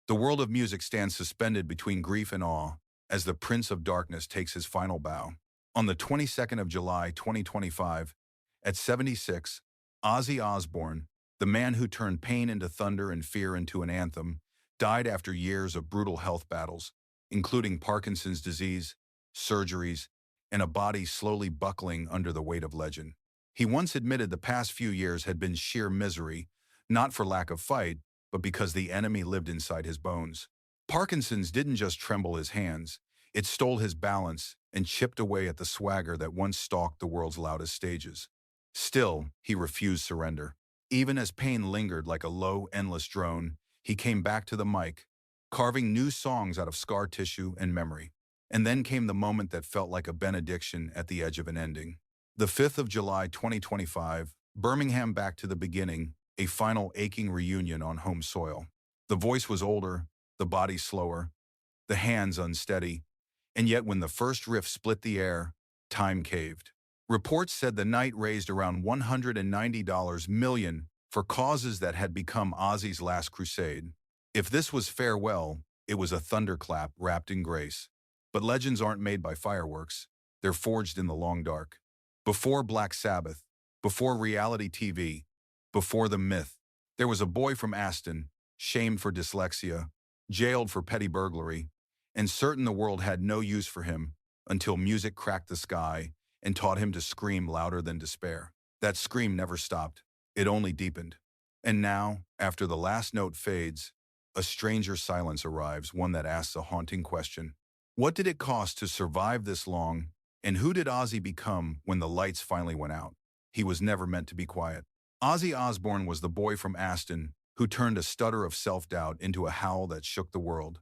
The world of music stands suspended between grief and awe as the Prince of Darkness takes his final bow. On the 22nd of July, 2025, at 76, Ozzy Osbourne, the man who turned pain into thunder and fear into an anthem, died after years of brutal health battles, including Parkinson's disease, surgeries, and a body slowly buckling under the weight of legend. He once admitted the past few years had been sheer misery, not for lack of fight, but because the enemy lived inside his bones. Parkinson's didn't just tremble his hands, it stole his balance and chipped away at the swagger that once stalked the world's loudest stages. Still, he refused surrender. Even as pain lingered like a low, endless drone, he came back to the mic, carving new songs out of scar tissue and memory. And then came the moment that felt like a benediction at the edge of an ending. The 5th of July, 2025, Birmingham back to the beginning, a final aching reunion on home soil. The voice was older, the body slower, the hands unsteady, and yet when the first riff split the air, time caved. Reports said the night raised around $190 million for causes that had become Ozzy's last crusade. If this was farewell, it was a thunderclap wrapped in grace. But legends aren't made by fireworks, they're forged in the long dark. Before Black Sabbath, before reality TV, before the myth, there was a boy from Aston, shamed for dyslexia, jailed for petty burglary, and certain the world had no use for him until music cracked the sky and taught him to scream louder than despair. That scream never stopped, it only deepened. And now, after the last note fades, a stranger silence arrives, one that asks a haunting question. What did it cost to survive this long, and who did Ozzy become when the lights finally went out? He was never meant to be quiet. Ozzy Osbourne was the boy from Aston who turned a stutter of self-doubt into a howl that shook the world.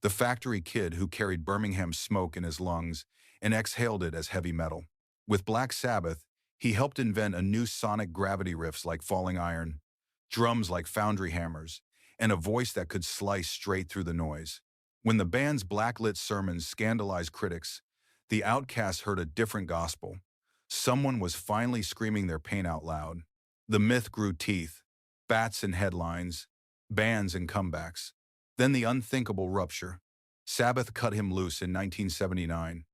The factory kid who carried Birmingham's smoke in his lungs and exhaled it as heavy metal. With Black Sabbath, he helped invent a new sonic gravity riffs like falling iron, drums like foundry hammers, and a voice that could slice straight through the noise. When the band's blacklit sermons scandalized critics, the outcasts heard a different gospel. Someone was finally screaming their pain out loud. The myth grew teeth, bats in headlines, bans and comebacks. Then the unthinkable rupture. Sabbath cut him loose in 1979.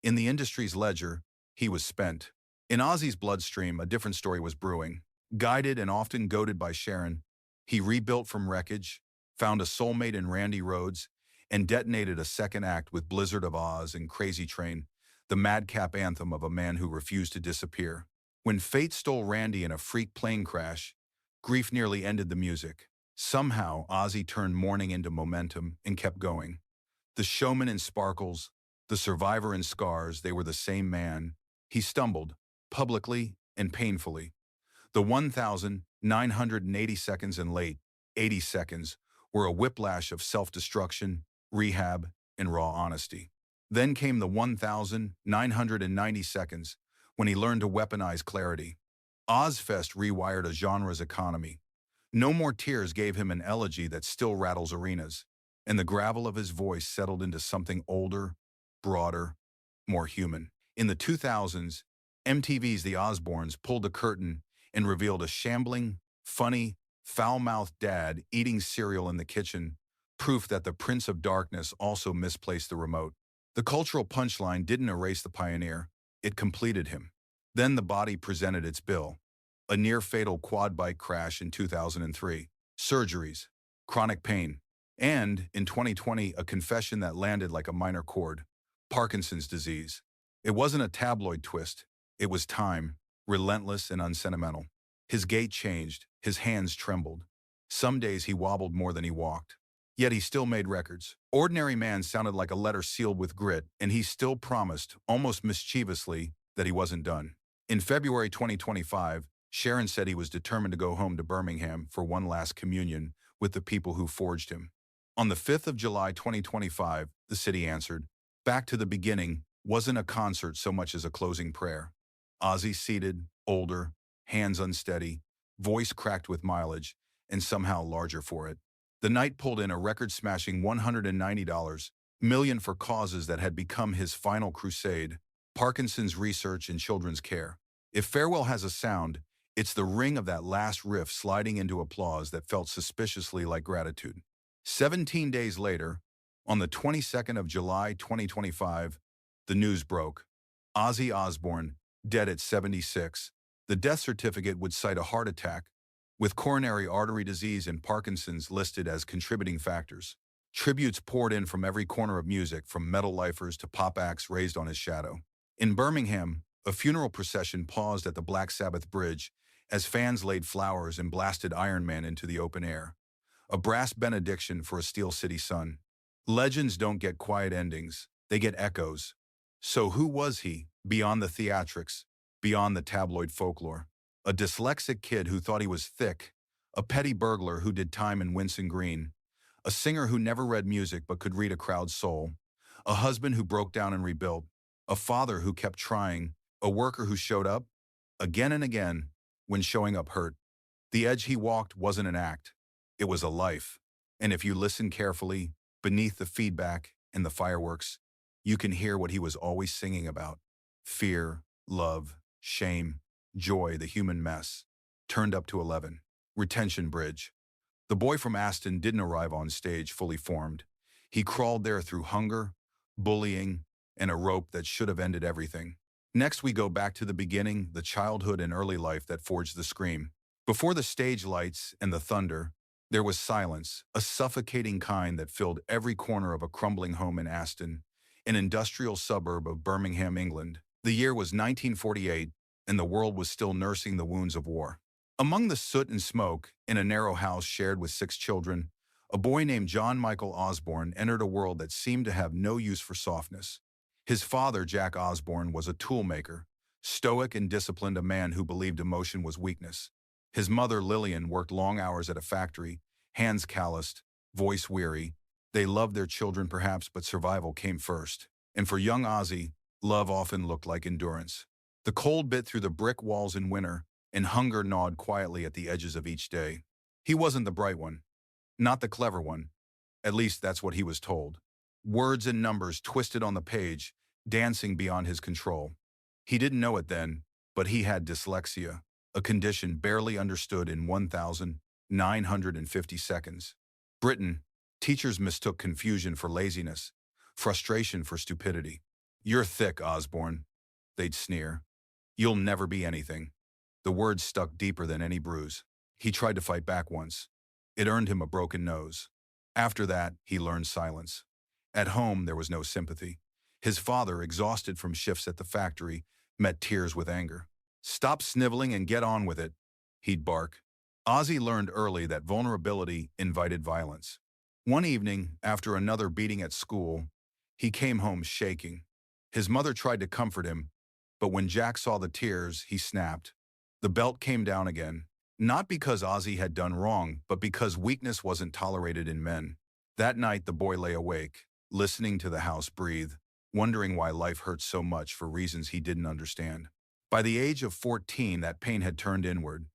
In the industry's ledger, he was spent. In Ozzy's bloodstream, a different story was brewing. Guided and often goaded by Sharon, he rebuilt from wreckage, found a soulmate in Randy Rhoads, and detonated a second act with Blizzard of Oz and Crazy Train, the madcap anthem of a man who refused to disappear. When fate stole Randy in a freak plane crash, grief nearly ended the music. Somehow, Ozzy turned mourning into momentum and kept going. The showman in Sparkles, the survivor in Scars, they were the same man. He stumbled, publicly and painfully. The 1,980 seconds and late 80 seconds were a whiplash of self-destruction, rehab, and raw honesty. Then came the 1,990 seconds, when he learned to weaponize clarity. Ozfest rewired a genre's economy. No More Tears gave him an elegy that still rattles arenas, and the gravel of his voice settled into something older, broader, more human. In the 2000s, MTV's The Osbournes pulled the curtain and revealed a shambling, funny, foul-mouthed dad eating cereal in the kitchen, proof that the Prince of Darkness also misplaced the remote. The cultural punchline didn't erase the pioneer, it completed him. Then the body presented its bill. A near-fatal quad bike crash in 2003, surgeries, chronic pain, and, in 2020, a confession that landed like a minor chord, Parkinson's disease. It wasn't a tabloid twist, it was time, relentless and unsentimental. His gait changed, his hands trembled. Some days he wobbled more than he walked. Yet he still made records. Ordinary Man sounded like a letter sealed with grit, and he still promised, almost mischievously, that he wasn't done. In February 2025, Sharon said he was determined to go home to Birmingham for one last communion with the people who forged him. On the 5th of July 2025, the city answered. Back to the Beginning wasn't a concert so much as a closing prayer. Ozzy seated, older, hands unsteady, voice cracked with mileage, and somehow larger for it. The night pulled in a record-smashing $190 million for causes that had become his final crusade, Parkinson's research and children's care. If farewell has a sound, it's the ring of that last riff sliding into applause that felt suspiciously like gratitude. 17 days later, on the 22nd of July 2025, the news broke. Ozzy Osbourne, dead at 76. The death certificate would cite a heart attack, with coronary artery disease and Parkinson's listed as contributing factors. Tributes poured in from every corner of music, from metal lifers to pop acts raised on his shadow. In Birmingham, a funeral procession paused at the Black Sabbath Bridge as fans laid flowers and blasted Iron Man into the open air. A brass benediction for a Steel City sun. Legends don't get quiet endings, they get echoes. So who was he, beyond the theatrics, beyond the tabloid folklore? A dyslexic kid who thought he was thick, a petty burglar who did time in Winson Green, a singer who never read music but could read a crowd's soul, a husband who broke down and rebuilt, a father who kept trying, a worker who showed up, again and again, when showing up hurt. The edge he walked wasn't an act, it was a life. And if you listen carefully, beneath the feedback and the fireworks, you can hear what he was always singing about. Fear, love, shame, joy, the human mess, turned up to 11. Retention Bridge. The boy from Aston didn't arrive on stage fully formed. He crawled there through hunger, bullying, and a rope that should have ended everything. Next, we go back to the beginning, the childhood and early life that forged the scream. Before the stage lights and the thunder, there was silence, a suffocating kind that filled every corner of a crumbling home in Aston, an industrial suburb of Birmingham, England. The year was 1948, and the world was still nursing the wounds of war. Among the soot and smoke, in a narrow house shared with 6 children, a boy named John Michael Osborne entered a world that seemed to have no use for softness. His father, Jack Osborne, was a toolmaker, stoic and disciplined, a man who believed emotion was weakness. His mother, Lillian, worked long hours at a factory, hands calloused, voice weary. They loved their children perhaps, but survival came first. And for young Ozzy, love often looked like endurance. The cold bit through the brick walls in winter, and hunger gnawed quietly at the edges of each day. He wasn't the bright one, not the clever one. At least that's what he was told. Words and numbers twisted on the page, dancing beyond his control. He didn't know it then, but he had dyslexia, a condition barely understood in 1,950 seconds. Britain, teachers mistook confusion for laziness, frustration for stupidity. "You're thick, Osborne," they'd sneer. "You'll never be anything." The words stuck deeper than any bruise. He tried to fight back once. It earned him a broken nose. After that, he learned silence. At home, there was no sympathy. His father, exhausted from shifts at the factory, met tears with anger. "Stop sniveling and get on with it," he'd bark. Ozzy learned early that vulnerability invited violence. One evening, after another beating at school, he came home shaking. His mother tried to comfort him, but when Jack saw the tears, he snapped. The belt came down again, not because Ozzy had done wrong, but because weakness wasn't tolerated in men. That night, the boy lay awake, listening to the house breathe, wondering why life hurt so much for reasons he didn't understand. By the age of 14, that pain had turned inward.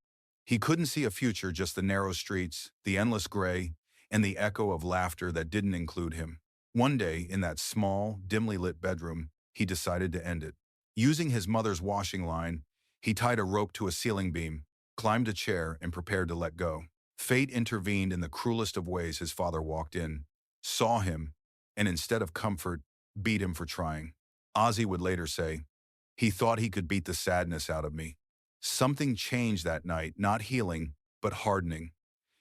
He couldn't see a future, just the narrow streets, the endless gray, and the echo of laughter that didn't include him. One day, in that small, dimly lit bedroom, he decided to end it. Using his mother's washing line, he tied a rope to a ceiling beam, climbed a chair, and prepared to let go. Fate intervened in the cruelest of ways. His father walked in, saw him, and instead of comfort, beat him for trying. Ozzy would later say, "He thought he could beat the sadness out of me." Something changed that night, not healing, but hardening.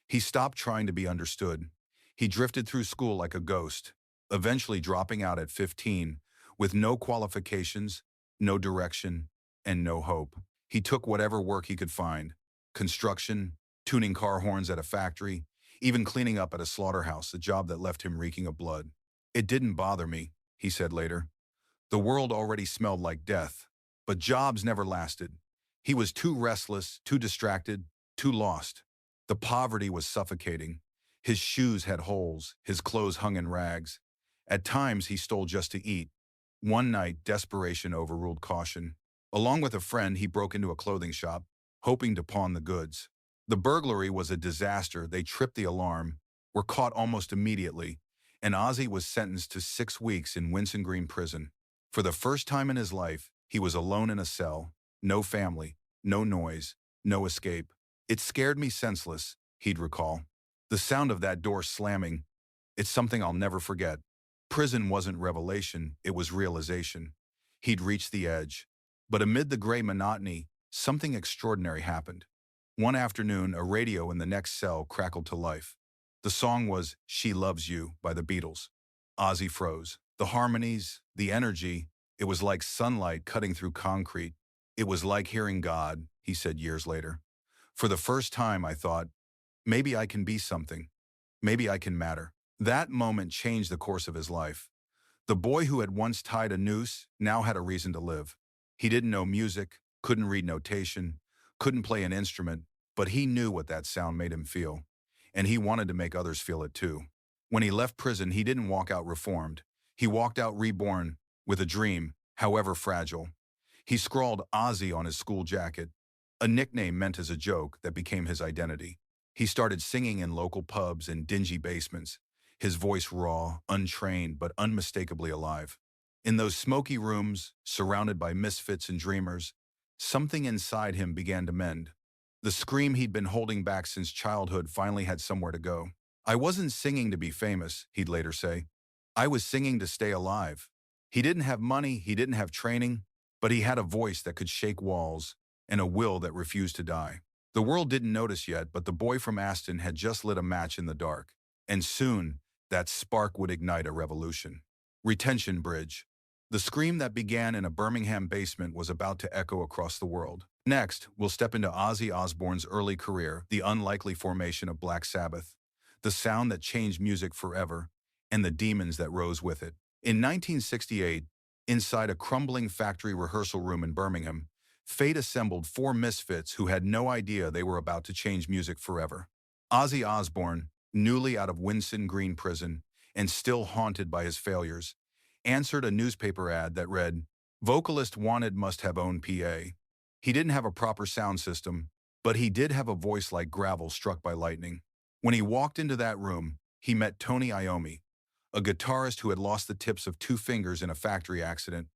He stopped trying to be understood. He drifted through school like a ghost, eventually dropping out at 15, with no qualifications, no direction, and no hope. He took whatever work he could find: construction, tuning car horns at a factory, even cleaning up at a slaughterhouse, a job that left him reeking of blood. "It didn't bother me," he said later. "The world already smelled like death, but jobs never lasted. He was too restless, too distracted, too lost. The poverty was suffocating. His shoes had holes, his clothes hung in rags. At times, he stole just to eat. One night, desperation overruled caution. Along with a friend, he broke into a clothing shop, hoping to pawn the goods. The burglary was a disaster. They tripped the alarm, were caught almost immediately, and Ozzy was sentenced to 6 weeks in Winson Green prison. For the first time in his life, he was alone in a cell, no family, no noise, no escape. "It scared me senseless," he'd recall. "The sound of that door slamming, It's something I'll never forget. Prison wasn't revelation, it was realization. He'd reached the edge. But amid the gray monotony, something extraordinary happened. One afternoon, a radio in the next cell crackled to life. The song was She Loves You by the Beatles. Ozzy froze. The harmonies, the energy, it was like sunlight cutting through concrete. It was like hearing God, he said years later. For the first time, I thought, maybe I can be something. Maybe I can matter. That moment changed the course of his life. The boy who had once tied a noose now had a reason to live. He didn't know music, couldn't read notation, couldn't play an instrument, but he knew what that sound made him feel. And he wanted to make others feel it too. When he left prison, he didn't walk out reformed. He walked out reborn, with a dream, however fragile. He scrawled Ozzy on his school jacket, a nickname meant as a joke that became his identity. He started singing in local pubs and dingy basements, his voice raw, untrained, but unmistakably alive. In those smoky rooms, surrounded by misfits and dreamers, something inside him began to mend. The scream he'd been holding back since childhood finally had somewhere to go. I wasn't singing to be famous, he'd later say. I was singing to stay alive. He didn't have money, he didn't have training, but he had a voice that could shake walls and a will that refused to die. The world didn't notice yet, but the boy from Aston had just lit a match in the dark. And soon, that spark would ignite a revolution. Retention Bridge. The scream that began in a Birmingham basement was about to echo across the world. Next, we'll step into Ozzy Osbourne's early career, the unlikely formation of Black Sabbath, the sound that changed music forever, and the demons that rose with it. In 1968, inside a crumbling factory rehearsal room in Birmingham, fate assembled four misfits who had no idea they were about to change music forever. Ozzy Osbourne, newly out of Winson Green prison and still haunted by his failures, answered a newspaper ad that read, "Vocalist wanted must have own PA." He didn't have a proper sound system, but he did have a voice like gravel struck by lightning. When he walked into that room, he met Tony Iommi, a guitarist who had lost the tips of two fingers in a factory accident,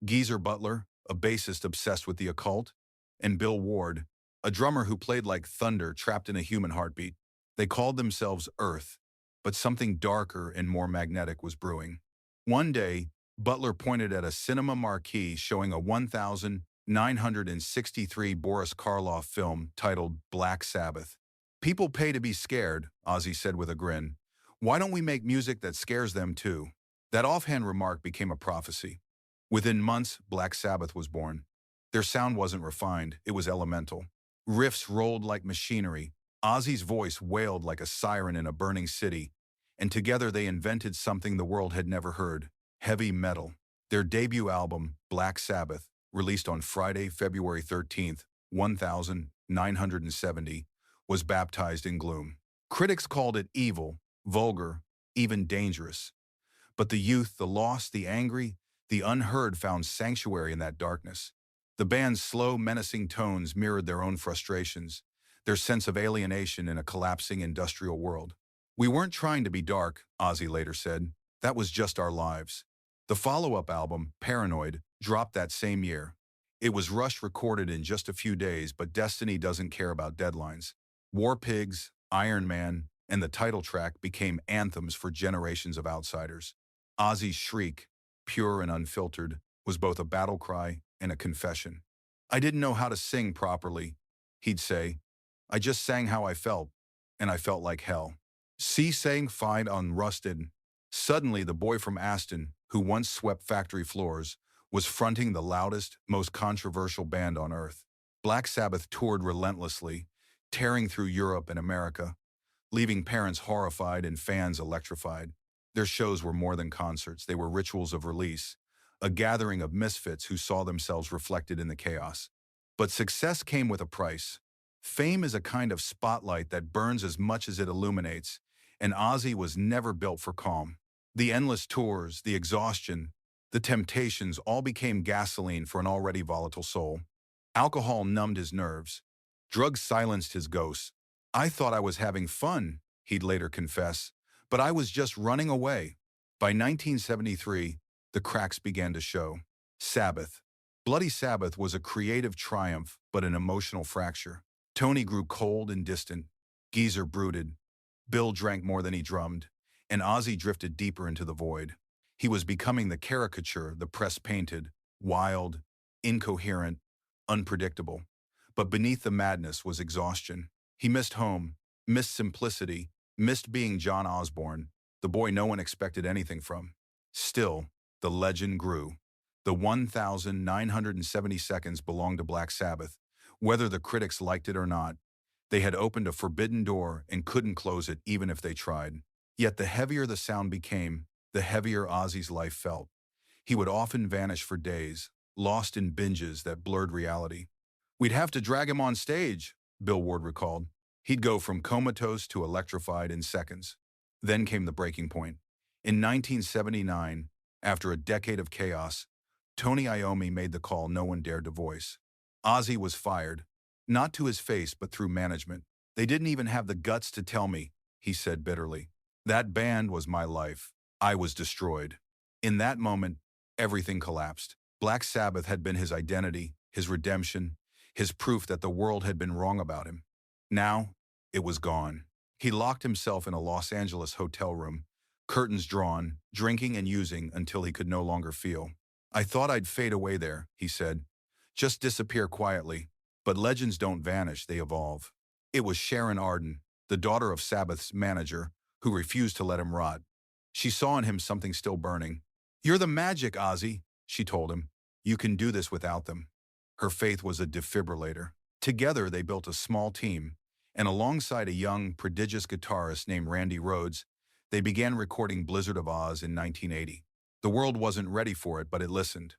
Geezer Butler, a bassist obsessed with the occult, and Bill Ward, a drummer who played like thunder trapped in a human heartbeat. They called themselves Earth, but something darker and more magnetic was brewing. One day, Butler pointed at a cinema marquee showing a 1963 Boris Karloff film titled Black Sabbath. "People pay to be scared," Ozzy said with a grin. "Why don't we make music that scares them too?" That offhand remark became a prophecy. Within months, Black Sabbath was born. Their sound wasn't refined, it was elemental. Riffs rolled like machinery, Ozzy's voice wailed like a siren in a burning city, and together they invented something the world had never heard: heavy metal. Their debut album, Black Sabbath, released on Friday, February 13th, 1970, was baptized in gloom. Critics called it evil, vulgar, even dangerous. But the youth, the lost, the angry, the unheard found sanctuary in that darkness. The band's slow, menacing tones mirrored their own frustrations, their sense of alienation in a collapsing industrial world. "We weren't trying to be dark," Ozzy later said. "That was just our lives." The follow-up album, Paranoid, dropped that same year. It was rush-recorded in just a few days, but destiny doesn't care about deadlines. War Pigs, Iron Man, and the title track became anthems for generations of outsiders. Ozzy's shriek, pure and unfiltered, was both a battle cry and a confession. "I didn't know how to sing properly," he'd say. "I just sang how I felt, and I felt like hell." See sang fine on Rusted. Suddenly, the boy from Aston, who once swept factory floors, was fronting the loudest, most controversial band on earth. Black Sabbath toured relentlessly, tearing through Europe and America, leaving parents horrified and fans electrified. Their shows were more than concerts, they were rituals of release, a gathering of misfits who saw themselves reflected in the chaos. But success came with a price. Fame is a kind of spotlight that burns as much as it illuminates, and Ozzy was never built for calm. The endless tours, the exhaustion, the temptations all became gasoline for an already volatile soul. Alcohol numbed his nerves. Drugs silenced his ghosts. "I thought I was having fun," he'd later confess, "but I was just running away." By 1973, the cracks began to show. Sabbath. Bloody Sabbath was a creative triumph, but an emotional fracture. Tony grew cold and distant. Geezer brooded. Bill drank more than he drummed. and Ozzy drifted deeper into the void. He was becoming the caricature the press painted, wild, incoherent, unpredictable. But beneath the madness was exhaustion. He missed home, missed simplicity, missed being John Osborne, the boy no one expected anything from. Still, the legend grew. The 1,970 seconds belonged to Black Sabbath. Whether the critics liked it or not, they had opened a forbidden door and couldn't close it even if they tried. Yet the heavier the sound became, the heavier Ozzy's life felt. He would often vanish for days, lost in binges that blurred reality. "We'd have to drag him on stage," Bill Ward recalled. "He'd go from comatose to electrified in seconds." Then came the breaking point. In 1979, after a decade of chaos, Tony Iommi made the call no one dared to voice. Ozzy was fired, not to his face but through management. "They didn't even have the guts to tell me," he said bitterly. "That band was my life. I was destroyed." In that moment, everything collapsed. Black Sabbath had been his identity, his redemption, his proof that the world had been wrong about him. Now, it was gone. He locked himself in a Los Angeles hotel room, curtains drawn, drinking and using until he could no longer feel. "I thought I'd fade away there," he said. "Just disappear quietly. But legends don't vanish, they evolve." It was Sharon Arden, the daughter of Sabbath's manager, who refused to let him rot. She saw in him something still burning. "You're the magic, Ozzy," she told him. "You can do this without them." Her faith was a defibrillator. Together they built a small team, and alongside a young, prodigious guitarist named Randy Rhoads, they began recording Blizzard of Oz in 1980. The world wasn't ready for it, but it listened.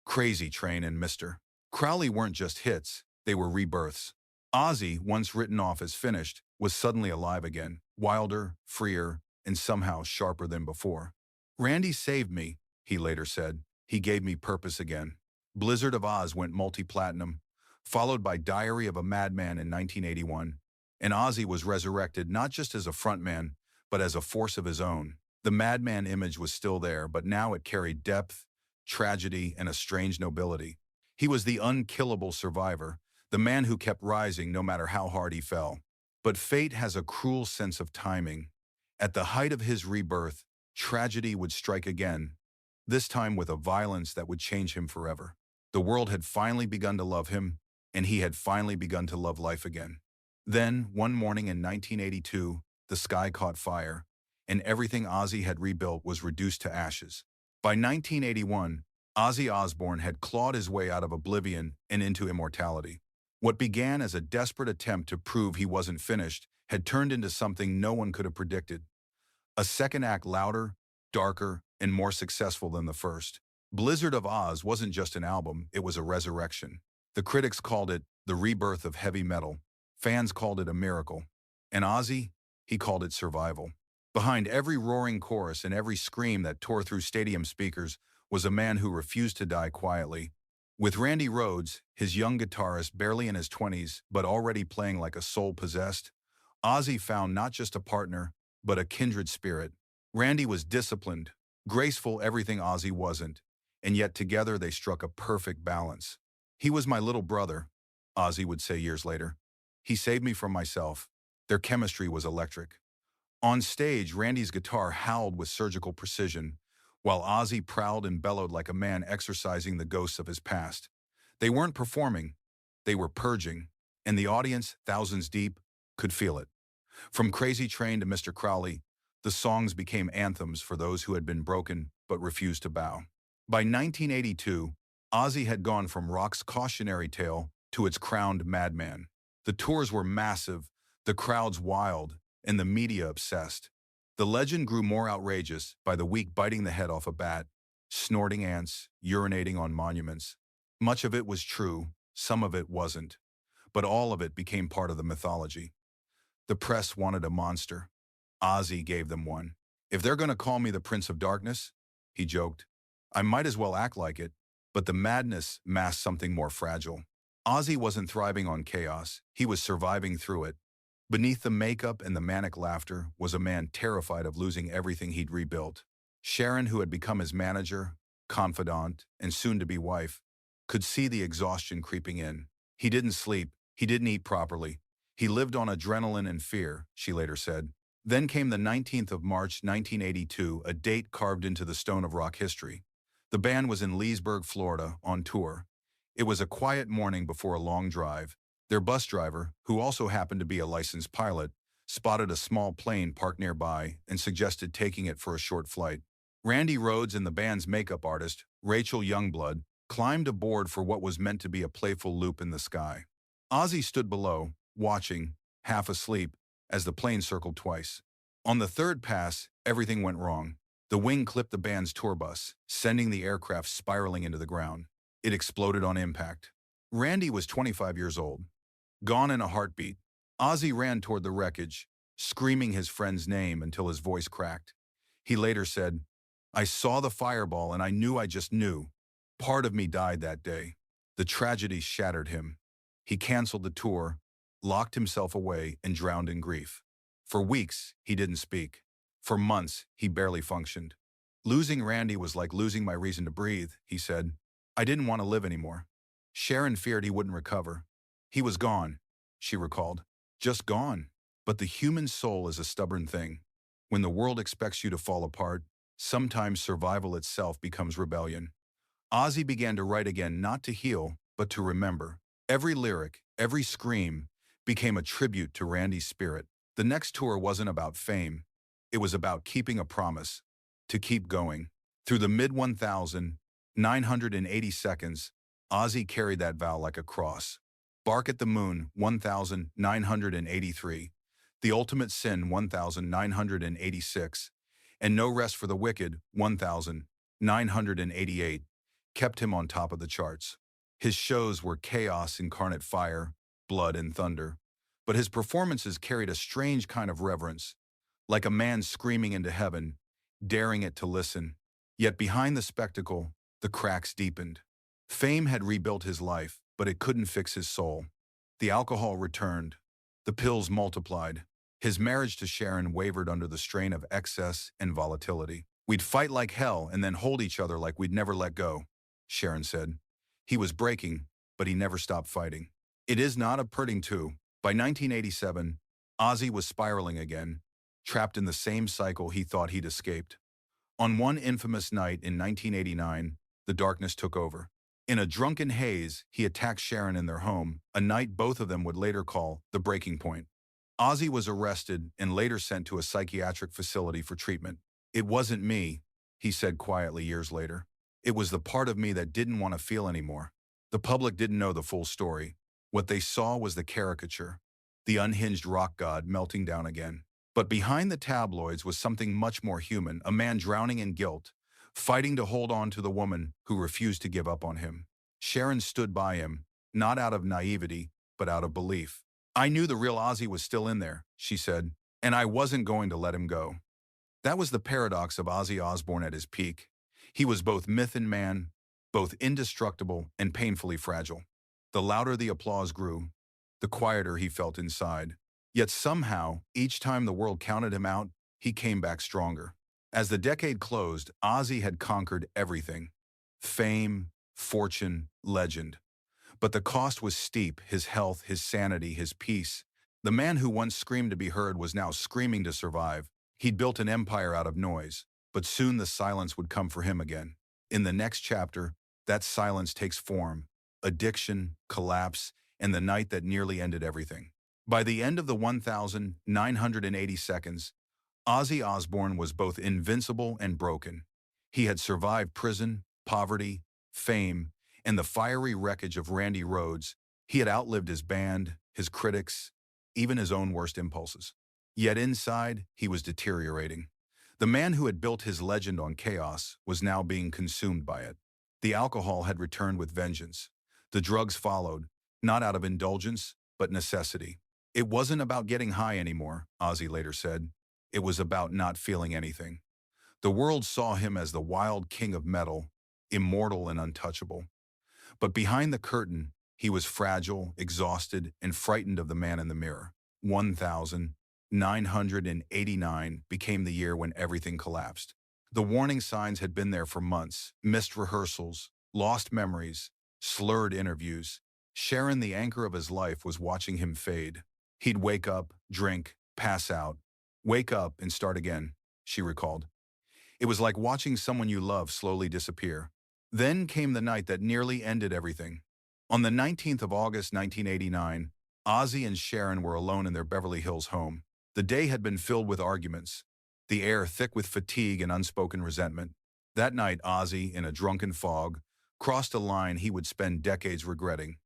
Crazy Train and Mr. Crowley weren't just hits, they were rebirths. Ozzy, once written off as finished, was suddenly alive again, wilder, freer, and somehow sharper than before. "Randy saved me," he later said. "He gave me purpose again." Blizzard of Oz went multi-platinum, followed by Diary of a Madman in 1981, and Ozzy was resurrected not just as a frontman, but as a force of his own. The madman image was still there, but now it carried depth, tragedy, and a strange nobility. He was the unkillable survivor, the man who kept rising no matter how hard he fell. But fate has a cruel sense of timing. At the height of his rebirth, tragedy would strike again, this time with a violence that would change him forever. The world had finally begun to love him, and he had finally begun to love life again. Then, one morning in 1982, the sky caught fire, and everything Ozzy had rebuilt was reduced to ashes. By 1981, Ozzy Osbourne had clawed his way out of oblivion and into immortality. What began as a desperate attempt to prove he wasn't finished had turned into something no one could have predicted. A second act louder, darker, and more successful than the first. Blizzard of Oz wasn't just an album, it was a resurrection. The critics called it the rebirth of heavy metal. Fans called it a miracle. And Ozzy, he called it survival. Behind every roaring chorus and every scream that tore through stadium speakers was a man who refused to die quietly. With Randy Rhoads, his young guitarist barely in his 20s but already playing like a soul possessed, Ozzy found not just a partner, but a kindred spirit. Randy was disciplined, graceful, everything Ozzy wasn't, and yet together they struck a perfect balance. "He was my little brother," Ozzy would say years later. "He saved me from myself." Their chemistry was electric. On stage, Randy's guitar howled with surgical precision, while Ozzy prowled and bellowed like a man exorcising the ghosts of his past. They weren't performing, they were purging, and the audience, thousands deep, could feel it. From Crazy Train to Mr. Crowley, the songs became anthems for those who had been broken but refused to bow. By 1982, Ozzy had gone from rock's cautionary tale to its crowned madman. The tours were massive, the crowds wild, and the media obsessed. The legend grew more outrageous, by the week biting the head off a bat, snorting ants, urinating on monuments. Much of it was true, some of it wasn't, but all of it became part of the mythology. The press wanted a monster. Ozzy gave them one. "If they're going to call me the Prince of Darkness," he joked, "I might as well act like it." But the madness masked something more fragile. Ozzy wasn't thriving on chaos, he was surviving through it. Beneath the makeup and the manic laughter was a man terrified of losing everything he'd rebuilt. Sharon, who had become his manager, confidant, and soon-to-be wife, could see the exhaustion creeping in. "He didn't sleep, he didn't eat properly. He lived on adrenaline and fear," she later said. Then came the 19th of March 1982, a date carved into the stone of rock history. The band was in Leesburg, Florida, on tour. It was a quiet morning before a long drive. Their bus driver, who also happened to be a licensed pilot, spotted a small plane parked nearby and suggested taking it for a short flight. Randy Rhoads and the band's makeup artist, Rachel Youngblood, climbed aboard for what was meant to be a playful loop in the sky. Ozzy stood below, watching, half asleep, as the plane circled twice. On the third pass, everything went wrong. The wing clipped the band's tour bus, sending the aircraft spiraling into the ground. It exploded on impact. Randy was 25 years old. Gone in a heartbeat, Ozzy ran toward the wreckage, screaming his friend's name until his voice cracked. He later said, "I saw the fireball and I just knew. Part of me died that day." The tragedy shattered him. He canceled the tour, locked himself away, and drowned in grief. For weeks, he didn't speak. For months, he barely functioned. "Losing Randy was like losing my reason to breathe," he said. "I didn't want to live anymore." Sharon feared he wouldn't recover. "He was gone," she recalled. "Just gone." But the human soul is a stubborn thing. When the world expects you to fall apart, sometimes survival itself becomes rebellion. Ozzy began to write again, not to heal, but to remember. Every lyric, every scream, became a tribute to Randy's spirit. The next tour wasn't about fame. It was about keeping a promise, to keep going. Through the mid-1980 seconds, Ozzy carried that vow like a cross. Bark at the Moon, 1983. The Ultimate Sin, 1986. And No Rest for the Wicked, 1988, kept him on top of the charts. His shows were chaos incarnate, fire, blood, and thunder. But his performances carried a strange kind of reverence, like a man screaming into heaven, daring it to listen. Yet behind the spectacle, the cracks deepened. Fame had rebuilt his life, but it couldn't fix his soul. The alcohol returned. The pills multiplied. His marriage to Sharon wavered under the strain of excess and volatility. "We'd fight like hell and then hold each other like we'd never let go," Sharon said. He was breaking, but he never stopped fighting. It is not a pretting too. By 1987, Ozzy was spiraling again, trapped in the same cycle he thought he'd escaped. On one infamous night in 1989, the darkness took over. In a drunken haze, he attacked Sharon in their home, a night both of them would later call the breaking point. Ozzy was arrested and later sent to a psychiatric facility for treatment. "It wasn't me," he said quietly years later. "It was the part of me that didn't want to feel anymore." The public didn't know the full story. What they saw was the caricature, the unhinged rock god melting down again. But behind the tabloids was something much more human, a man drowning in guilt, fighting to hold on to the woman who refused to give up on him. Sharon stood by him, not out of naivety, but out of belief. "I knew the real Ozzy was still in there," she said, "and I wasn't going to let him go." That was the paradox of Ozzy Osbourne at his peak. He was both myth and man, both indestructible and painfully fragile. The louder the applause grew, the quieter he felt inside. Yet somehow, each time the world counted him out, he came back stronger. As the decade closed, Ozzy had conquered everything: fame, fortune, legend. But the cost was steep: his health, his sanity, his peace. The man who once screamed to be heard was now screaming to survive. He'd built an empire out of noise, but soon the silence would come for him again. In the next chapter, that silence takes form: addiction, collapse, and the night that nearly ended everything. By the end of the 1980 seconds, Ozzy Osbourne was both invincible and broken. He had survived prison, poverty, fame, and the fiery wreckage of Randy Rhoads. He had outlived his band, his critics, even his own worst impulses. Yet inside, he was deteriorating. The man who had built his legend on chaos was now being consumed by it. The alcohol had returned with vengeance. The drugs followed, not out of indulgence, but necessity. "It wasn't about getting high anymore," Ozzy later said. "It was about not feeling anything." The world saw him as the wild king of metal, immortal and untouchable. But behind the curtain, he was fragile, exhausted, and frightened of the man in the mirror. 1989 became the year when everything collapsed. The warning signs had been there for months: missed rehearsals, lost memories, slurred interviews. Sharon, the anchor of his life, was watching him fade. He'd wake up, drink, pass out, Wake up and start again, she recalled. It was like watching someone you love slowly disappear. Then came the night that nearly ended everything. On the 19th of August 1989, Ozzy and Sharon were alone in their Beverly Hills home. The day had been filled with arguments, the air thick with fatigue and unspoken resentment. That night, Ozzy, in a drunken fog, crossed a line he would spend decades regretting.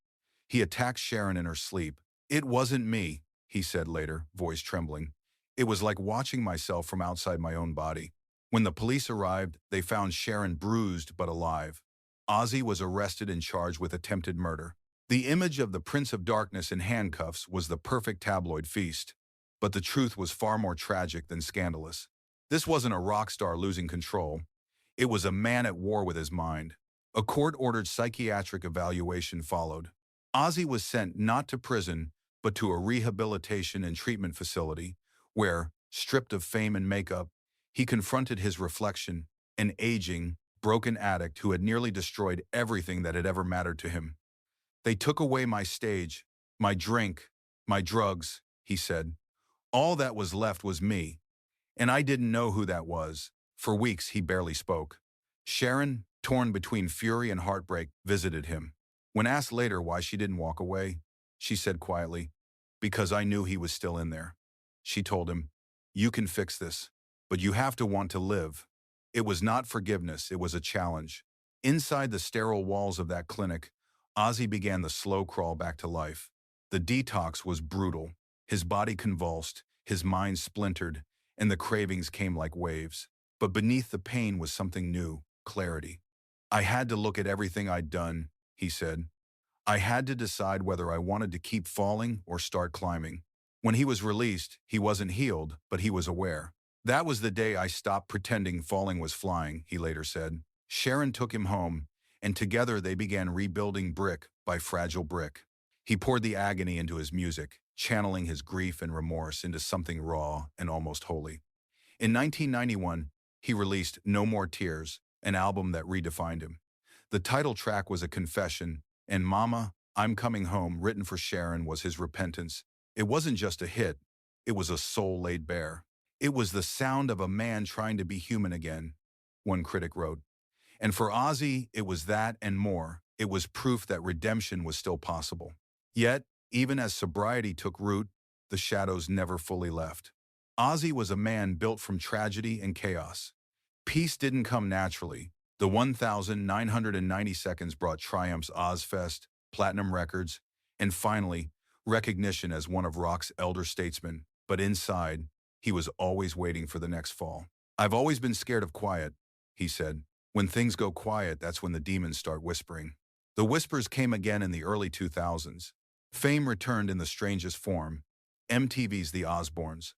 He attacked Sharon in her sleep. "It wasn't me," he said later, voice trembling. "It was like watching myself from outside my own body." When the police arrived, they found Sharon bruised but alive. Ozzy was arrested and charged with attempted murder. The image of the Prince of Darkness in handcuffs was the perfect tabloid feast. But the truth was far more tragic than scandalous. This wasn't a rock star losing control. It was a man at war with his mind. A court-ordered psychiatric evaluation followed. Ozzy was sent not to prison, but to a rehabilitation and treatment facility, where, stripped of fame and makeup, he confronted his reflection, an aging, broken addict who had nearly destroyed everything that had ever mattered to him. "They took away my stage, my drink, my drugs," he said. "All that was left was me, and I didn't know who that was." For weeks, he barely spoke. Sharon, torn between fury and heartbreak, visited him. When asked later why she didn't walk away, she said quietly, "Because I knew he was still in there." She told him, "You can fix this, but you have to want to live." It was not forgiveness, it was a challenge. Inside the sterile walls of that clinic, Ozzy began the slow crawl back to life. The detox was brutal. His body convulsed, his mind splintered, and the cravings came like waves. But beneath the pain was something new, clarity. "I had to look at everything I'd done," he said. "I had to decide whether I wanted to keep falling or start climbing." When he was released, he wasn't healed, but he was aware. "That was the day I stopped pretending falling was flying," he later said. Sharon took him home, and together they began rebuilding brick by fragile brick. He poured the agony into his music, channeling his grief and remorse into something raw and almost holy. In 1991, he released No More Tears, an album that redefined him. The title track was a confession, and Mama, I'm Coming Home, written for Sharon, was his repentance. It wasn't just a hit, it was a soul laid bare. "It was the sound of a man trying to be human again," one critic wrote. And for Ozzy, it was that and more. It was proof that redemption was still possible. Yet, even as sobriety took root, the shadows never fully left. Ozzy was a man built from tragedy and chaos. Peace didn't come naturally. The 1,990 seconds brought triumphs: Ozfest, platinum records, and finally, recognition as one of rock's elder statesmen. But inside, he was always waiting for the next fall. "I've always been scared of quiet," he said. "When things go quiet, that's when the demons start whispering." The whispers came again in the early 2000s. Fame returned in the strangest form: MTV's The Osbournes,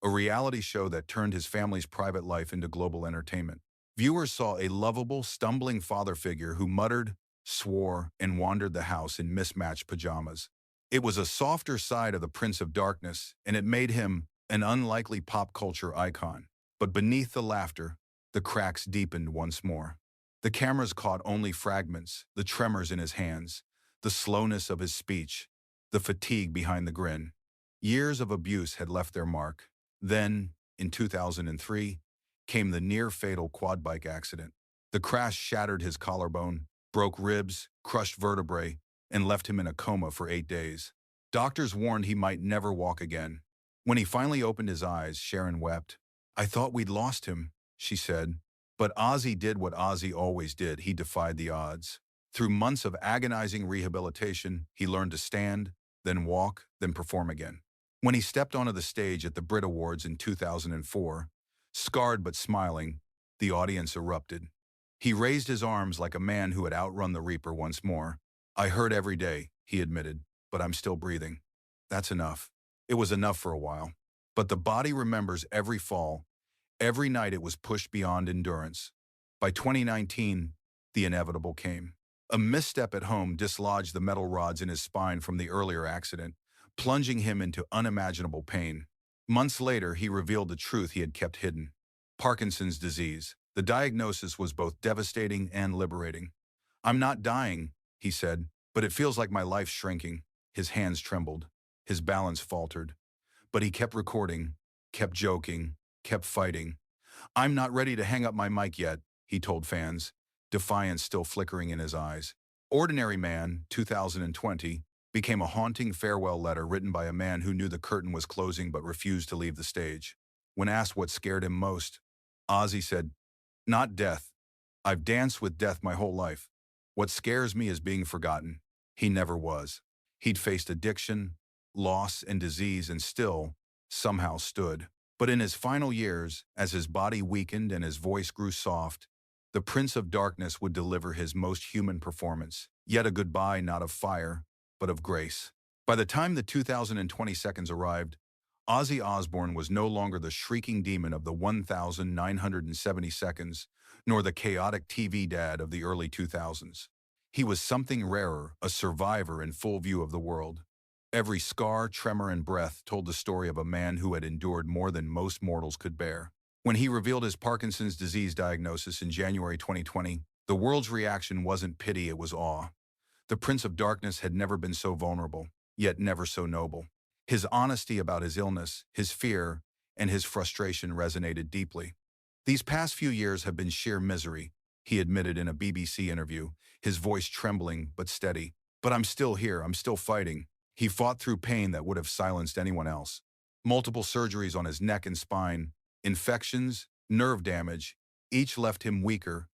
a reality show that turned his family's private life into global entertainment. Viewers saw a lovable, stumbling father figure who muttered, swore, and wandered the house in mismatched pajamas. It was a softer side of the Prince of Darkness, and it made him an unlikely pop culture icon. But beneath the laughter, the cracks deepened once more. The cameras caught only fragments: the tremors in his hands, the slowness of his speech, the fatigue behind the grin. Years of abuse had left their mark. Then, in 2003, came the near-fatal quad bike accident. The crash shattered his collarbone, broke ribs, crushed vertebrae, and left him in a coma for 8 days. Doctors warned he might never walk again. When he finally opened his eyes, Sharon wept. "I thought we'd lost him," she said. But Ozzy did what Ozzy always did: he defied the odds. Through months of agonizing rehabilitation, he learned to stand, then walk, then perform again. When he stepped onto the stage at the Brit Awards in 2004, scarred but smiling, the audience erupted. He raised his arms like a man who had outrun the Reaper once more. "I hurt every day," he admitted, "but I'm still breathing." That's enough. It was enough for a while. But the body remembers every fall, every night it was pushed beyond endurance. By 2019, the inevitable came. A misstep at home dislodged the metal rods in his spine from the earlier accident, plunging him into unimaginable pain. Months later, he revealed the truth he had kept hidden: Parkinson's disease. The diagnosis was both devastating and liberating. "I'm not dying," he said, "but it feels like my life's shrinking." His hands trembled. His balance faltered. But he kept recording, kept joking, kept fighting. "I'm not ready to hang up my mic yet," he told fans, defiance still flickering in his eyes. Ordinary Man, 2020, became a haunting farewell letter written by a man who knew the curtain was closing but refused to leave the stage. When asked what scared him most, Ozzy said, "Not death. I've danced with death my whole life. What scares me is being forgotten." He never was. He'd faced addiction, loss, and disease and still, somehow stood. But in his final years, as his body weakened and his voice grew soft, the Prince of Darkness would deliver his most human performance, yet a goodbye not of fire, but of grace. By the time the 2020 seconds arrived, Ozzy Osbourne was no longer the shrieking demon of the 1970 seconds, nor the chaotic TV dad of the early 2000s. He was something rarer, a survivor in full view of the world. Every scar, tremor, and breath told the story of a man who had endured more than most mortals could bear. When he revealed his Parkinson's disease diagnosis in January 2020, the world's reaction wasn't pity, it was awe. The Prince of Darkness had never been so vulnerable, yet never so noble. His honesty about his illness, his fear, and his frustration resonated deeply. "These past few years have been sheer misery," he admitted in a BBC interview, his voice trembling but steady. "But I'm still here, I'm still fighting." He fought through pain that would have silenced anyone else. Multiple surgeries on his neck and spine, infections, nerve damage, each left him weaker,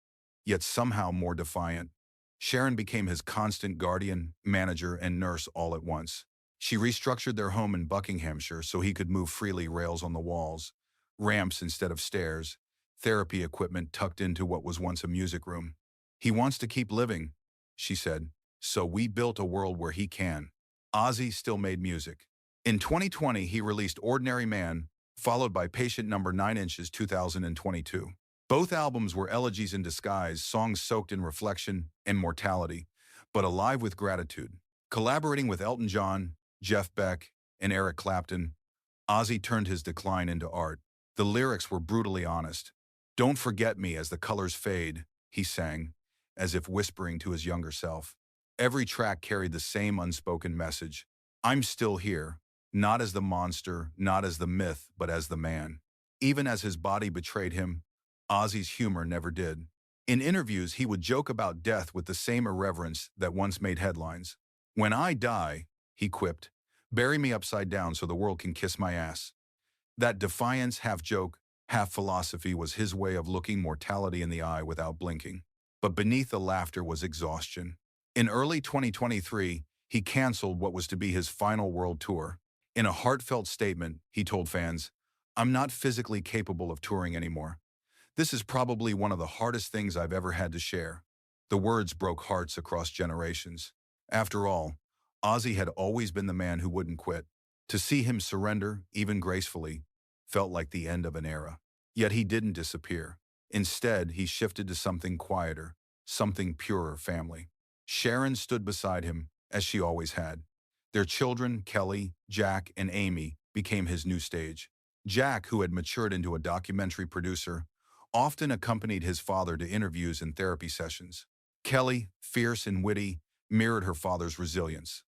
yet somehow more defiant. Sharon became his constant guardian, manager, and nurse all at once. She restructured their home in Buckinghamshire so he could move freely, rails on the walls, ramps instead of stairs, therapy equipment tucked into what was once a music room. "He wants to keep living," she said, "so we built a world where he can." Ozzy still made music. In 2020, he released Ordinary Man, followed by Patient Number 9 Inches 2022. Both albums were elegies in disguise, songs soaked in reflection and mortality, but alive with gratitude. Collaborating with Elton John, Jeff Beck, and Eric Clapton, Ozzy turned his decline into art. The lyrics were brutally honest. "Don't forget me as the colors fade," he sang, as if whispering to his younger self. Every track carried the same unspoken message. "I'm still here, not as the monster, not as the myth, but as the man." Even as his body betrayed him, Ozzy's humor never did. In interviews, he would joke about death with the same irreverence that once made headlines. "When I die," he quipped, "bury me upside down so the world can kiss my ass." That defiance, half joke, half philosophy, was his way of looking mortality in the eye without blinking. But beneath the laughter was exhaustion. In early 2023, he canceled what was to be his final world tour. In a heartfelt statement, he told fans, "I'm not physically capable of touring anymore. This is probably one of the hardest things I've ever had to share." The words broke hearts across generations. After all, Ozzy had always been the man who wouldn't quit. To see him surrender, even gracefully, felt like the end of an era. Yet he didn't disappear. Instead, he shifted to something quieter, something purer: family. Sharon stood beside him, as she always had. Their children, Kelly, Jack, and Amy, became his new stage. Jack, who had matured into a documentary producer, often accompanied his father to interviews and therapy sessions. Kelly, fierce and witty, mirrored her father's resilience.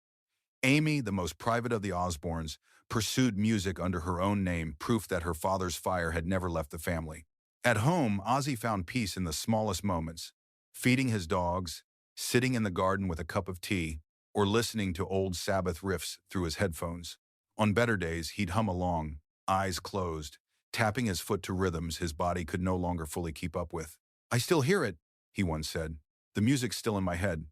Amy, the most private of the Osbournes, pursued music under her own name, proof that her father's fire had never left the family. At home, Ozzy found peace in the smallest moments: feeding his dogs, sitting in the garden with a cup of tea, or listening to old Sabbath riffs through his headphones. On better days, he'd hum along, eyes closed, tapping his foot to rhythms his body could no longer fully keep up with. "I still hear it," he once said. "The music's still in my head.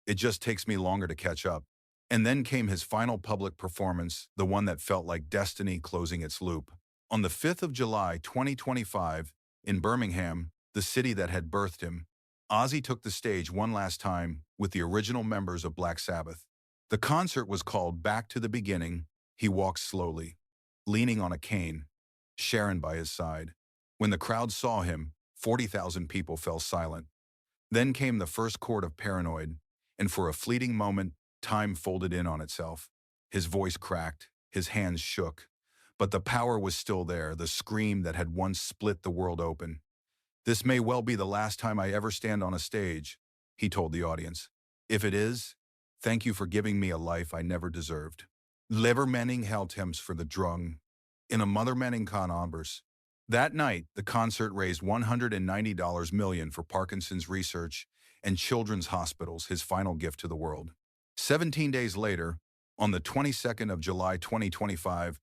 It just takes me longer to catch up." And then came his final public performance, the one that felt like destiny closing its loop. On the 5th of July, 2025, in Birmingham, the city that had birthed him, Ozzy took the stage one last time with the original members of Black Sabbath. The concert was called Back to the Beginning. He walked slowly, leaning on a cane, Sharon by his side. When the crowd saw him, 40,000 people fell silent. Then came the first chord of Paranoid, and for a fleeting moment, time folded in on itself. His voice cracked, his hands shook, but the power was still there, the scream that had once split the world open. "This may well be the last time I ever stand on a stage," he told the audience. "If it is, thank you for giving me a life I never deserved." Lever Manning held him for the drung. in a Motherman in Conambers. That night, the concert raised $190 million for Parkinson's research and children's hospitals, his final gift to the world. 17 days later, on the 22nd of July 2025,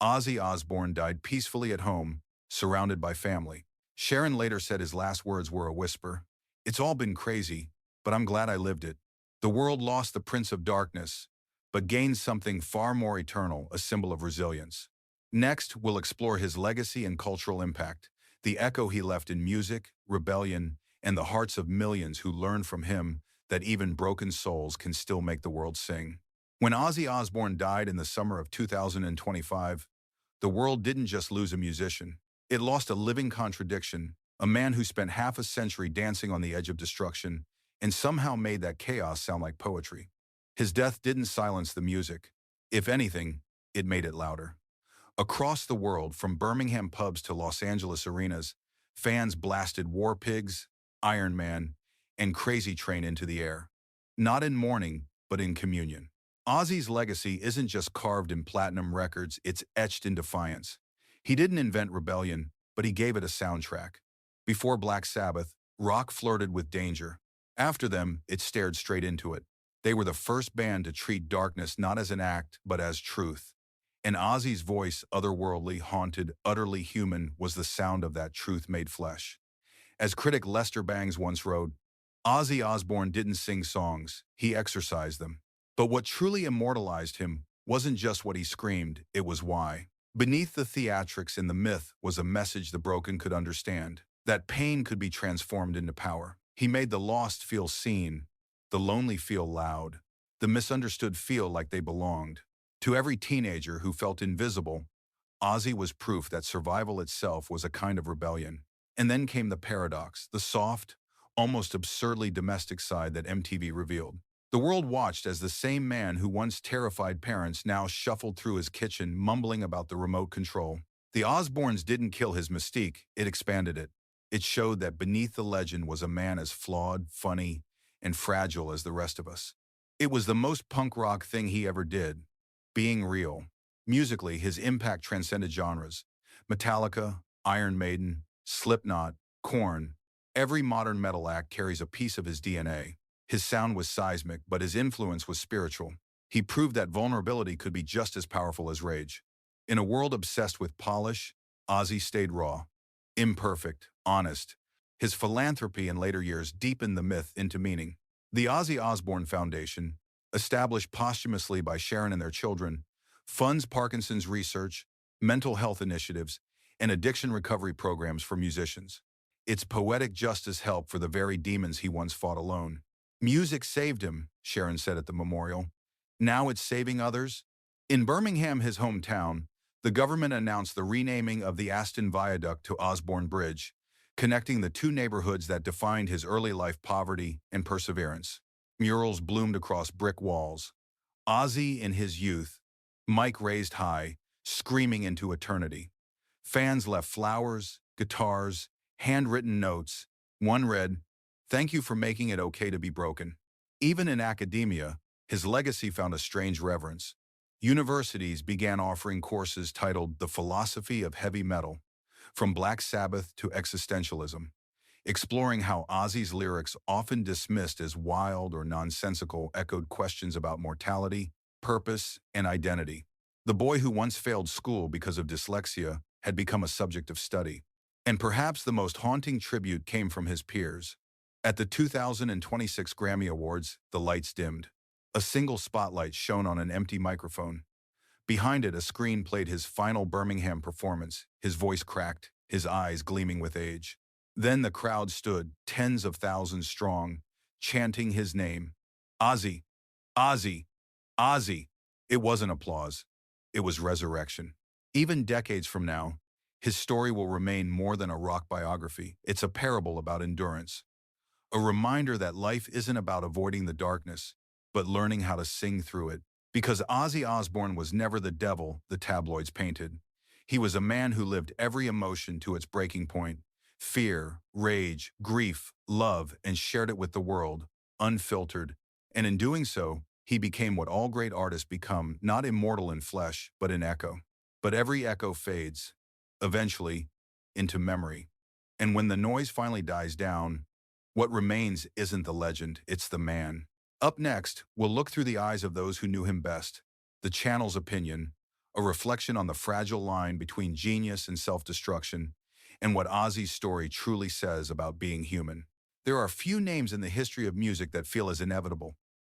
Ozzy Osbourne died peacefully at home, surrounded by family. Sharon later said his last words were a whisper. "It's all been crazy, but I'm glad I lived it. The world lost the Prince of Darkness, but gained something far more eternal, a symbol of resilience." Next, we'll explore his legacy and cultural impact, the echo he left in music, rebellion, and the hearts of millions who learned from him that even broken souls can still make the world sing. When Ozzy Osbourne died in the summer of 2025, the world didn't just lose a musician. It lost a living contradiction, a man who spent half a century dancing on the edge of destruction and somehow made that chaos sound like poetry. His death didn't silence the music. If anything, it made it louder. Across the world, from Birmingham pubs to Los Angeles arenas, fans blasted War Pigs, Iron Man, and Crazy Train into the air. Not in mourning, but in communion. Ozzy's legacy isn't just carved in platinum records, it's etched in defiance. He didn't invent rebellion, but he gave it a soundtrack. Before Black Sabbath, rock flirted with danger. After them, it stared straight into it. They were the first band to treat darkness not as an act, but as truth. And Ozzy's voice, otherworldly, haunted, utterly human, was the sound of that truth made flesh. As critic Lester Bangs once wrote, Ozzy Osbourne didn't sing songs, he exercised them. But what truly immortalized him wasn't just what he screamed, it was why. Beneath the theatrics and the myth was a message the broken could understand, that pain could be transformed into power. He made the lost feel seen, the lonely feel loud, the misunderstood feel like they belonged. To every teenager who felt invisible, Ozzy was proof that survival itself was a kind of rebellion. And then came the paradox, the soft, almost absurdly domestic side that MTV revealed. The world watched as the same man who once terrified parents now shuffled through his kitchen mumbling about the remote control. The Osbournes didn't kill his mystique, it expanded it. It showed that beneath the legend was a man as flawed, funny, and fragile as the rest of us. It was the most punk rock thing he ever did, being real. Musically, his impact transcended genres. Metallica, Iron Maiden, Slipknot, Korn. Every modern metal act carries a piece of his DNA. His sound was seismic, but his influence was spiritual. He proved that vulnerability could be just as powerful as rage. In a world obsessed with polish, Ozzy stayed raw, imperfect, honest. His philanthropy in later years deepened the myth into meaning. The Ozzy Osbourne Foundation, established posthumously by Sharon and their children, funds Parkinson's research, mental health initiatives, and addiction recovery programs for musicians. It's poetic justice help for the very demons he once fought alone. Music saved him, Sharon said at the memorial. Now it's saving others. In Birmingham, his hometown, the government announced the renaming of the Aston Viaduct to Osborne Bridge, connecting the two neighborhoods that defined his early life poverty and perseverance. Murals bloomed across brick walls. Ozzy in his youth, Mike raised high, screaming into eternity. Fans left flowers, guitars, handwritten notes. One read, "Thank you for making it okay to be broken." Even in academia, his legacy found a strange reverence. Universities began offering courses titled The Philosophy of Heavy Metal, from Black Sabbath to existentialism, exploring how Ozzy's lyrics, often dismissed as wild or nonsensical, echoed questions about mortality, purpose, and identity. The boy who once failed school because of dyslexia had become a subject of study. And perhaps the most haunting tribute came from his peers. At the 2026 Grammy Awards, the lights dimmed. A single spotlight shone on an empty microphone. Behind it, a screen played his final Birmingham performance, his voice cracked, his eyes gleaming with age. Then the crowd stood, tens of thousands strong, chanting his name. Ozzy, Ozzy, Ozzy. It wasn't applause. It was resurrection. Even decades from now, his story will remain more than a rock biography. It's a parable about endurance. A reminder that life isn't about avoiding the darkness, but learning how to sing through it. Because Ozzy Osbourne was never the devil the tabloids painted. He was a man who lived every emotion to its breaking point. Fear, rage, grief, love, and shared it with the world, unfiltered. And in doing so, he became what all great artists become, not immortal in flesh, but in echo. But every echo fades, eventually, into memory. And when the noise finally dies down, what remains isn't the legend, it's the man. Up next, we'll look through the eyes of those who knew him best, the channel's opinion, a reflection on the fragile line between genius and self-destruction, and what Ozzy's story truly says about being human. There are few names in the history of music that feel as inevitable,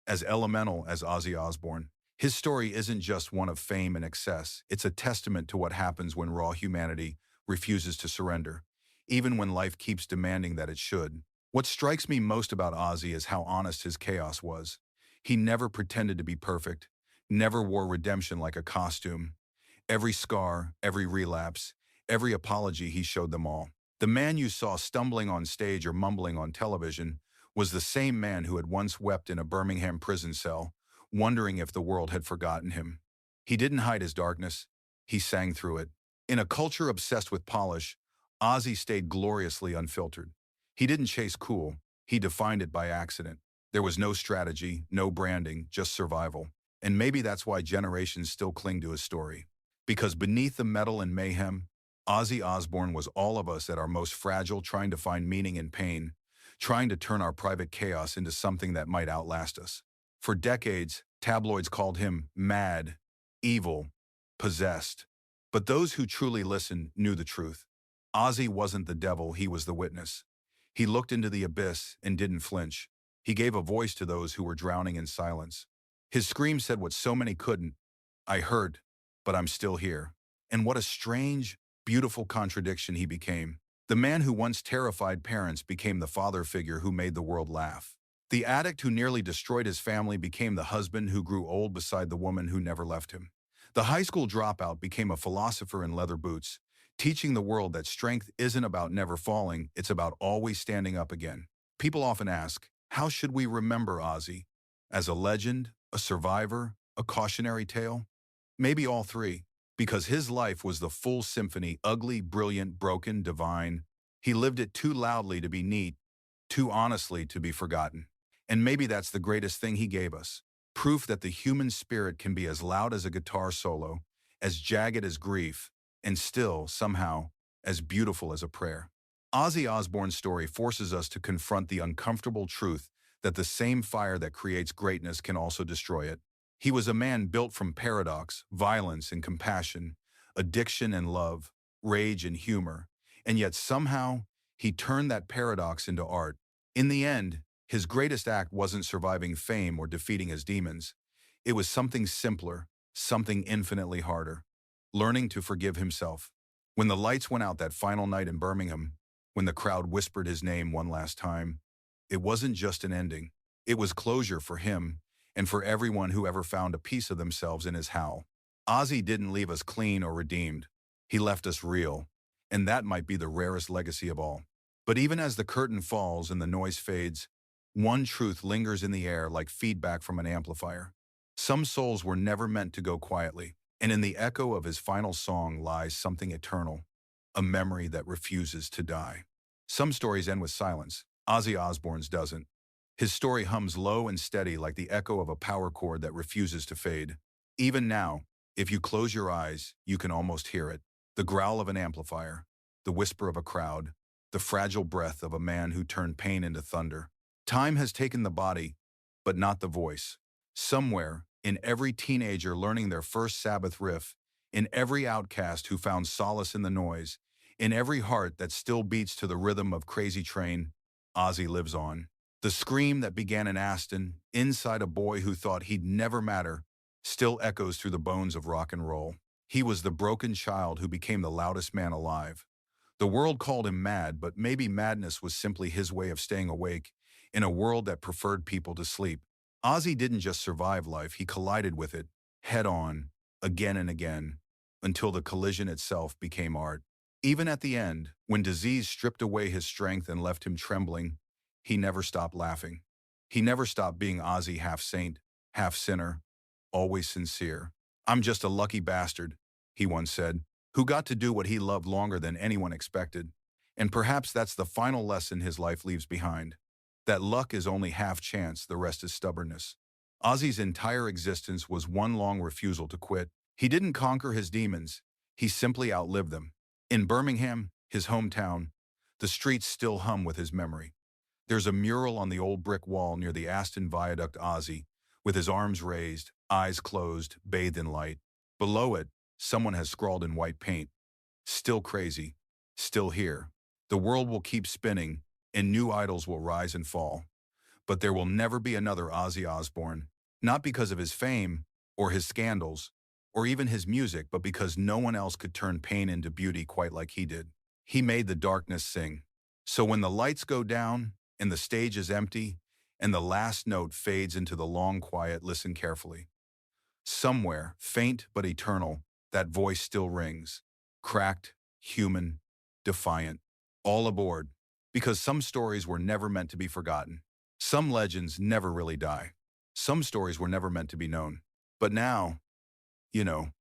as elemental as Ozzy Osbourne. His story isn't just one of fame and excess, it's a testament to what happens when raw humanity refuses to surrender, even when life keeps demanding that it should. What strikes me most about Ozzy is how honest his chaos was. He never pretended to be perfect, never wore redemption like a costume. Every scar, every relapse, every apology, he showed them all. The man you saw stumbling on stage or mumbling on television was the same man who had once wept in a Birmingham prison cell, wondering if the world had forgotten him. He didn't hide his darkness, he sang through it. In a culture obsessed with polish, Ozzy stayed gloriously unfiltered. He didn't chase cool, he defined it by accident. There was no strategy, no branding, just survival. And maybe that's why generations still cling to his story. Because beneath the metal and mayhem, Ozzy Osbourne was all of us at our most fragile, trying to find meaning in pain, trying to turn our private chaos into something that might outlast us. For decades, tabloids called him mad, evil, possessed. But those who truly listened knew the truth. Ozzy wasn't the devil, he was the witness. He looked into the abyss and didn't flinch. He gave a voice to those who were drowning in silence. His scream said what so many couldn't: I heard, but I'm still here. And what a strange, beautiful contradiction he became. The man who once terrified parents became the father figure who made the world laugh. The addict who nearly destroyed his family became the husband who grew old beside the woman who never left him. The high school dropout became a philosopher in leather boots, teaching the world that strength isn't about never falling, it's about always standing up again. People often ask, how should we remember Ozzy? As a legend, a survivor, a cautionary tale? Maybe all three, because his life was the full symphony: ugly, brilliant, broken, divine. He lived it too loudly to be neat, too honestly to be forgotten. And maybe that's the greatest thing he gave us: proof that the human spirit can be as loud as a guitar solo, as jagged as grief, and still, somehow, as beautiful as a prayer. Ozzy Osbourne's story forces us to confront the uncomfortable truth that the same fire that creates greatness can also destroy it. He was a man built from paradox, violence and compassion, addiction and love, rage and humor, and yet somehow he turned that paradox into art. In the end, his greatest act wasn't surviving fame or defeating his demons. It was something simpler, something infinitely harder: learning to forgive himself. When the lights went out that final night in Birmingham, when the crowd whispered his name one last time, it wasn't just an ending. It was closure for him and for everyone who ever found a piece of themselves in his howl. Ozzy didn't leave us clean or redeemed. He left us real, and that might be the rarest legacy of all. But even as the curtain falls and the noise fades, one truth lingers in the air like feedback from an amplifier. Some souls were never meant to go quietly, and in the echo of his final song lies something eternal, a memory that refuses to die. Some stories end with silence. Ozzy Osbourne's doesn't. His story hums low and steady like the echo of a power chord that refuses to fade. Even now, if you close your eyes, you can almost hear it: the growl of an amplifier, the whisper of a crowd, the fragile breath of a man who turned pain into thunder. Time has taken the body, but not the voice. Somewhere, in every teenager learning their first Sabbath riff, in every outcast who found solace in the noise, in every heart that still beats to the rhythm of Crazy Train, Ozzy lives on. The scream that began in Aston, inside a boy who thought he'd never matter, still echoes through the bones of rock and roll. He was the broken child who became the loudest man alive. The world called him mad, but maybe madness was simply his way of staying awake in a world that preferred people to sleep. Ozzy didn't just survive life, he collided with it, head on, again and again, until the collision itself became art. Even at the end, when disease stripped away his strength and left him trembling, he never stopped laughing. He never stopped being Ozzy, half saint, half sinner, always sincere. "I'm just a lucky bastard," he once said, "who got to do what he loved longer than anyone expected." And perhaps that's the final lesson his life leaves behind: that luck is only half chance, the rest is stubbornness. Ozzy's entire existence was one long refusal to quit. He didn't conquer his demons, He simply outlived them. In Birmingham, his hometown, the streets still hum with his memory. There's a mural on the old brick wall near the Aston Viaduct Ozzy, with his arms raised, eyes closed, bathed in light. Below it, someone has scrawled in white paint, "Still crazy, still here." The world will keep spinning, and new idols will rise and fall. But there will never be another Ozzy Osbourne, not because of his fame, or his scandals, or even his music, but because no one else could turn pain into beauty quite like he did. He made the darkness sing. So when the lights go down, and the stage is empty, and the last note fades into the long quiet, listen carefully. Somewhere, faint but eternal, that voice still rings. Cracked, human, defiant. All aboard. Because some stories were never meant to be forgotten. Some legends never really die. Some stories were never meant to be known. But now, you know,